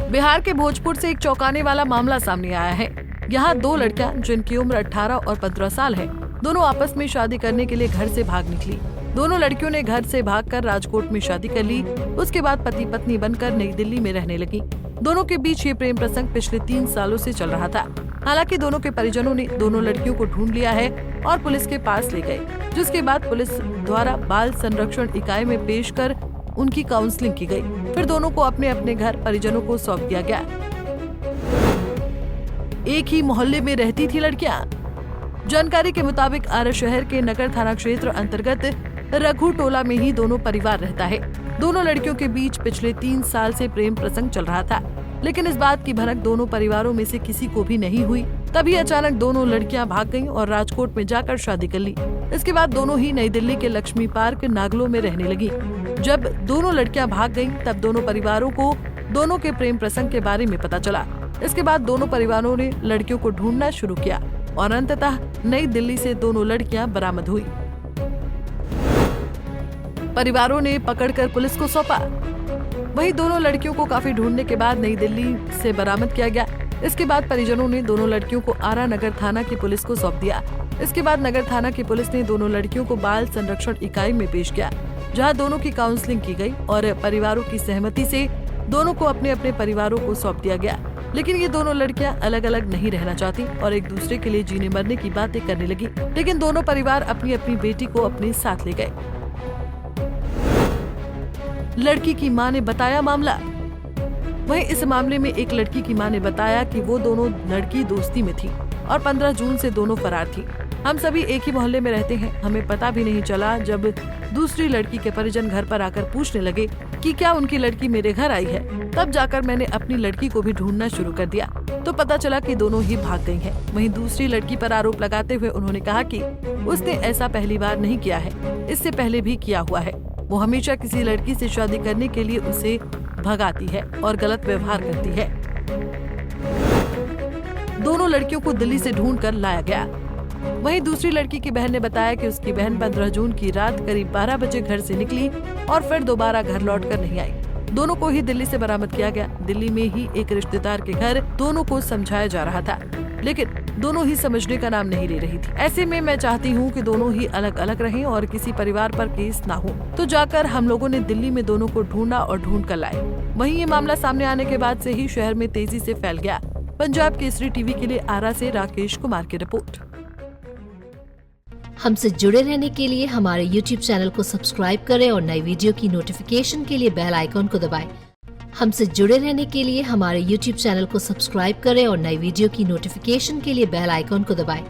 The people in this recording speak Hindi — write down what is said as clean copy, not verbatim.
बिहार के भोजपुर से एक चौंकाने वाला मामला सामने आया है। यहाँ दो लड़कियां जिनकी उम्र 18 और 15 साल है, दोनों आपस में शादी करने के लिए घर से भाग निकली। दोनों लड़कियों ने घर से भागकर राजकोट में शादी कर ली। उसके बाद पति पत्नी बनकर नई दिल्ली में रहने लगी। दोनों के बीच ये प्रेम प्रसंग पिछले 3 सालों से चल रहा था। हालांकि दोनों के परिजनों ने दोनों लड़कियों को ढूंढ लिया है और पुलिस के पास ले गए, जिसके बाद पुलिस द्वारा बाल संरक्षण इकाई में पेश कर उनकी काउंसलिंग की गई। फिर दोनों को अपने अपने घर परिजनों को सौंप दिया गया। एक ही मोहल्ले में रहती थी लड़कियां। जानकारी के मुताबिक आरा शहर के नगर थाना क्षेत्र अंतर्गत रघु टोला में ही दोनों परिवार रहता है। दोनों लड़कियों के बीच पिछले 3 साल से प्रेम प्रसंग चल रहा था, लेकिन इस बात की भनक दोनों परिवारों में से किसी को भी नहीं हुई। तभी अचानक दोनों लड़कियां भाग गईं और राजकोट में जाकर शादी कर ली। इसके बाद दोनों ही नई दिल्ली के लक्ष्मी पार्क नागलो में रहने लगी। जब दोनों लड़कियां भाग गईं, तब दोनों परिवारों को दोनों के प्रेम प्रसंग के बारे में पता चला। इसके बाद दोनों परिवारों ने लड़कियों को ढूंढना शुरू किया और अंततः नई दिल्ली से दोनों लड़कियां बरामद हुई। परिवारों ने पकड़कर पुलिस को सौंपा। वहीं दोनों लड़कियों को काफी ढूंढने के बाद नई दिल्ली से बरामद किया गया। इसके बाद परिजनों ने दोनों लड़कियों को आरा नगर थाना की पुलिस को सौंप दिया। इसके बाद नगर थाना की पुलिस ने दोनों लड़कियों को बाल संरक्षण इकाई में पेश किया, जहां दोनों की काउंसलिंग की गई और परिवारों की सहमति से दोनों को अपने अपने परिवारों को सौंप दिया गया। लेकिन ये दोनों लड़कियां अलग अलग नहीं रहना चाहती और एक दूसरे के लिए जीने मरने की बातें करने लगी। लेकिन दोनों परिवार अपनी अपनी बेटी को अपने साथ ले गए। लड़की की मां ने बताया मामला। वहीं इस मामले में एक लड़की की मां ने बताया कि वो दोनों लड़की दोस्ती में थी और 15 जून से दोनों फरार थी। हम सभी एक ही मोहल्ले में रहते हैं, हमें पता भी नहीं चला। जब दूसरी लड़की के परिजन घर पर आकर पूछने लगे कि क्या उनकी लड़की मेरे घर आई है, तब जाकर मैंने अपनी लड़की को भी ढूंढना शुरू कर दिया तो पता चला कि दोनों ही भाग गई हैं। वहीं दूसरी लड़की पर आरोप लगाते हुए उन्होंने कहा कि उसने ऐसा पहली बार नहीं किया है, इससे पहले भी किया हुआ है। वो हमेशा किसी लड़की से शादी करने के लिए उसे भगाती है और गलत व्यवहार करती है। दोनों लड़कियों को दिल्ली से ढूंढकर लाया गया। वहीं दूसरी लड़की की बहन ने बताया कि उसकी बहन 15 जून की रात करीब 12 बजे घर से निकली और फिर दोबारा घर लौटकर नहीं आई। दोनों को ही दिल्ली से बरामद किया गया। दिल्ली में ही एक रिश्तेदार के घर दोनों को समझाया जा रहा था, लेकिन दोनों ही समझने का नाम नहीं ले रही थी। ऐसे में मैं चाहती हूँ कि दोनों ही अलग अलग रहें और किसी परिवार पर केस ना हो। तो जाकर हम लोगों ने दिल्ली में दोनों को ढूंढा और ढूंढ कर लाए। वहीं ये मामला सामने आने के बाद से ही शहर में तेजी से फैल गया। पंजाब केसरी टीवी के लिए आरा से राकेश कुमार की रिपोर्ट। हमसे जुड़े रहने के लिए हमारे YouTube चैनल को सब्सक्राइब करें और नई वीडियो की नोटिफिकेशन के लिए बेल आइकॉन को दबाएं। हमसे जुड़े रहने के लिए हमारे YouTube चैनल को सब्सक्राइब करें और नई वीडियो की नोटिफिकेशन के लिए बेल आइकॉन को दबाएं।